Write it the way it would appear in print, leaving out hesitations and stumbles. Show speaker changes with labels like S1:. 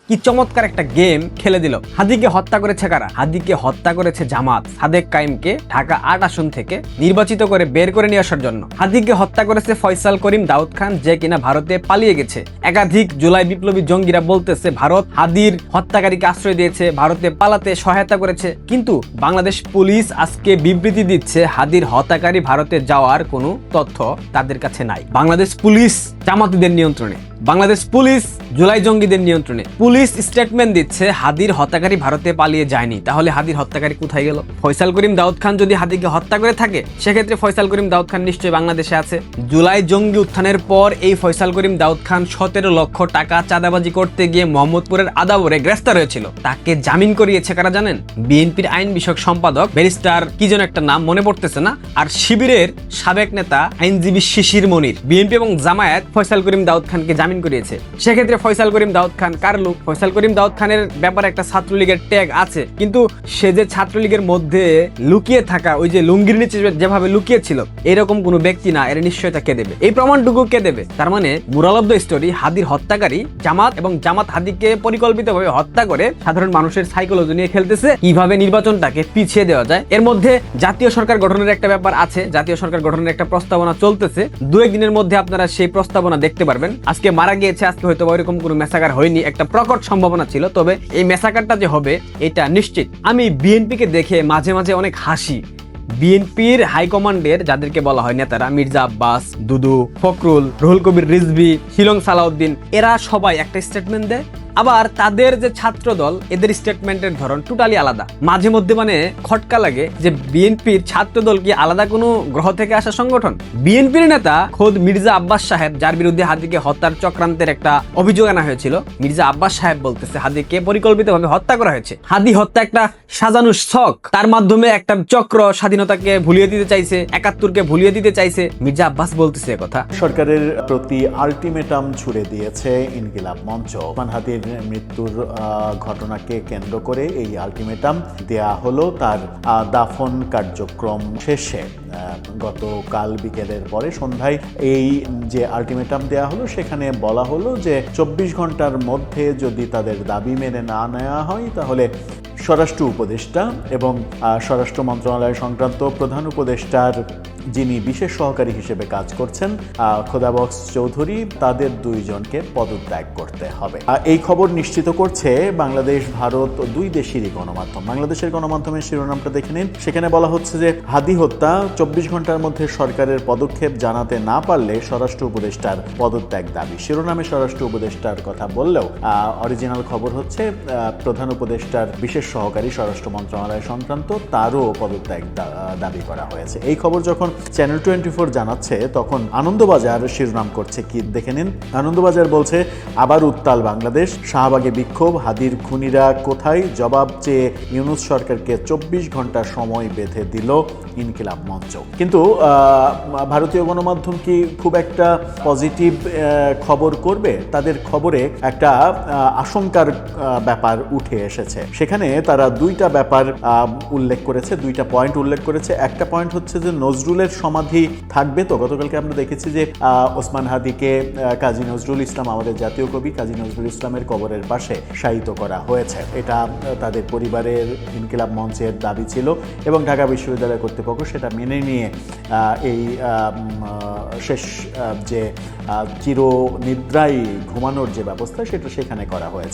S1: কি চমৎকার একটা গেম খেলে দিল। হাদিকে হত্যা করেছে কারা? হাদিকে হত্যা করেছে জামাত সাদেক কাইমকে ঢাকা ৮ আসন থেকে নির্বাচিত করে বের করে নিয়ে আসার জন্য। হাদিকে হত্যা করেছে ফয়সাল করিম দাউদ খান, যে কিনা ভারতে পালিয়ে গেছে। একাধিক জুলাই বিপ্লবী জঙ্গিরা বলতেছে ভারত হাদির হত্যাকারীকে আশ্রয় দিয়েছে, ভারতে পালাতে সহায়তা করেছে। কিন্তু বাংলাদেশ পুলিশ আজকে বিবৃতি দিচ্ছে হাদির হত্যাকারী ভারতে যাওয়ার কোনো তথ্য তাদের কাছে নাই। বাংলাদেশ পুলিশ জামাতিদের নিয়ন্ত্রণে, বাংলাদেশ পুলিশ জুলাই জঙ্গিদের নিয়ন্ত্রণে। পুলিশ স্টেটমেন্ট দিচ্ছে হাদির হত্যাকারী ভারতে পালিয়ে যায়নি। তাহলে হাদির হত্যাকারী কোথায় গেল? ফয়সাল করিম দাউদ খান যদি হাদিকে হত্যা করে থাকে, সেক্ষেত্রে ফয়সাল করিম দাউদ খান নিশ্চয়ই বাংলাদেশে আছে। জুলাই জঙ্গি উত্থানের পর এই ফয়সাল করিম দাউদ খান 17 লক্ষ টাকা চাঁদাবাজি করতে গিয়ে মোহাম্মদপুরের আদাবরে গ্রেফতার হয়েছিল। তাকে জামিন করিয়েছে কারা জানেন? বিএনপির আইন বিষয়ক সম্পাদক ব্যারিস্টার কি যেন একটা নাম মনে পড়তেছে না, আর শিবিরের সাবেক নেতা আইনজীবী শিশির মনির। বিএনপি এবং জামায়াত ফয়সাল করিম দাউদ খানকে জামিন করিয়েছে। সেক্ষেত্রে ফয়সাল করিম দাউদ খান কার লোক? ফয়সাল করিম দাউদ খানের ব্যাপারে একটা ছাত্রলীগের ট্যাগ আছে, কিন্তু সে যে ছাত্রলীগের মধ্যে লুকিয়ে থাকা, ওই যে লুঙ্গির নিচে যেভাবে লুকিয়ে ছিল, এরকম কোনো ব্যক্তি না। এর নিশ্চয়তা কে দেবে? এই প্রমাণটুকু কে দেবে? তার মানে মোরাল অফ দ্য স্টোরি, হাদির হত্যাকারী জামাত, এবং জামাত হাদিকে পরিকল্পিতভাবে হত্যা করে সাধারণ মানুষের সাইকোলজি নিয়ে খেলতেছে কিভাবে নির্বাচনটাকে পিছিয়ে দেওয়া যায়। এর মধ্যে জাতীয় সরকার গঠনের একটা ব্যাপার আছে, জাতীয় সরকার গঠনের একটা প্রস্তাবনা চলতেছে। 2-1 দিনের মধ্যে আপনারা সেই প্রস্তাবনা দেখতে পারবেন। আজকে মারা গিয়েছে, আজকে হয়তো এরকম কোনো মেসাকার হয়নি, একটা প্রকট সম্ভাবনা ছিল, তবে এই মেসাকারটা যে হবে এটা নিশ্চিত। আমি বিএনপিকে দেখে মাঝে মাঝে অনেক হাসি। বিএনপির হাইকমান্ডের যাদেরকে বলা হয় নেতারা, মির্জা আব্বাস, দুদু, ফখরুল, রুহুল কবির রিজভী, শিলং সালাউদ্দিন, এরা সবাই একটা স্টেটমেন্ট দেয়, আবার তাদের যে ছাত্র দল এদের স্টেটমেন্টের ধরন টোটালি আলাদা। মাঝে মধ্যে মানে খটকা লাগে যে বিএনপির ছাত্র দল কি আলাদা কোনো গ্রহ থেকে আসা সংগঠন? বিএনপির নেতা খোদ মির্জা আব্বাস সাহেব, যার বিরুদ্ধে হাদিকে হত্যার চক্রান্তের একটা অভিযোগ আনা হয়েছিল, মির্জা আব্বাস সাহেব বলতেছে হাদিকে পরিকল্পিতভাবে হত্যা করা হয়েছে। হাদি হত্যা একটা সাজানো ছক, তার মাধ্যমে একটা চক্র স্বাধীনতাকে ভুলিয়ে দিতে চাইছে, 71কে ভুলিয়ে দিতে চাইছে। মির্জা আব্বাস বলতেছে কথা।
S2: সরকারের প্রতি আলটিমেটাম ছুড়ে দিয়েছে ইনকিলাব মঞ্চ। ওসমান হাদির মৃত্যুর ঘটনাকে কেন্দ্র করে এই আলটিমেটাম দেয়া হলো তার দাফন কার্যক্রম শেষে। গতকাল বিকেলের পরে সন্ধ্যায় এই যে আলটিমেটাম দেয়া হলো, সেখানে বলা হলো যে 24 ঘন্টার মধ্যে যদি তাদের দাবি মেনে না নেওয়া হয়, তাহলে স্বরাষ্ট্র উপদেষ্টা এবং স্বরাষ্ট্র মন্ত্রণালয় সংক্রান্ত প্রধান উপদেষ্টার যিনি বিশেষ সহকারী হিসেবে কাজ করছেন খোদাবক্স চৌধুরী, তাদের 2 জনকে পদত্যাগ করতে হবে। এই খবর নিশ্চিত করছে বাংলাদেশ ভারত 2 দেশেরই গণমাধ্যম। বাংলাদেশের গণমাধ্যমের শিরোনামটা দেখে নিন। সেখানে বলা হচ্ছে যে হাদি হত্যা 24 ঘন্টার মধ্যে সরকারের পদক্ষেপ জানাতে না পারলে স্বরাষ্ট্র উপদেষ্টার পদত্যাগ দাবি। শিরোনামে স্বরাষ্ট্র উপদেষ্টার কথা বললেও অরিজিনাল খবর হচ্ছে প্রধান উপদেষ্টার বিশেষ সহকারী স্বরাষ্ট্র মন্ত্রণালয় সংক্রান্ত তারও পদত্যাগ দাবি করা হয়েছে। এই খবর যখন চ্যানেল 24 জানাচ্ছে, তখন আনন্দবাজার শিরোনাম করছে কি দেখে নিন। আনন্দবাজার বলছে আবার উত্তাল বাংলাদেশ, শাহবাগে বিক্ষোভ, হাদির খুনিরা কোথায়, জবাব চেয়ে ইউনূস সরকারকে 24 ঘন্টা সময় বেঁধে দিল ইনকিলাব মঞ্চ। কিন্তু ভারতীয় গণমাধ্যম কি খুব একটা পজিটিভ খবর করবে? তাদের খবরে একটা আশঙ্কার ব্যাপার উঠে এসেছে। সেখানে তারা 2টা ব্যাপার উল্লেখ করেছে, 2টা পয়েন্ট উল্লেখ করেছে। একটা পয়েন্ট হচ্ছে যে নজরুলের সমাধি থাকবে। তো গতকালকে আমরা দেখেছি যে ওসমান হাদিকে কাজী নজরুল ইসলাম, আমাদের জাতীয় কবি কাজী নজরুল ইসলামের কবরের পাশে শায়িত করা হয়েছে। এটা তাদের পরিবারের, ইনকিলাব মঞ্চের দাবি ছিল এবং ঢাকা বিশ্ববিদ্যালয় কর্তৃপক্ষ সেটা মেনে নিয়ে এই শেষ যে চিরনিদ্রায় ঘুমানোর যে ব্যবস্থা, সেটা সেখানে করা হয়েছে।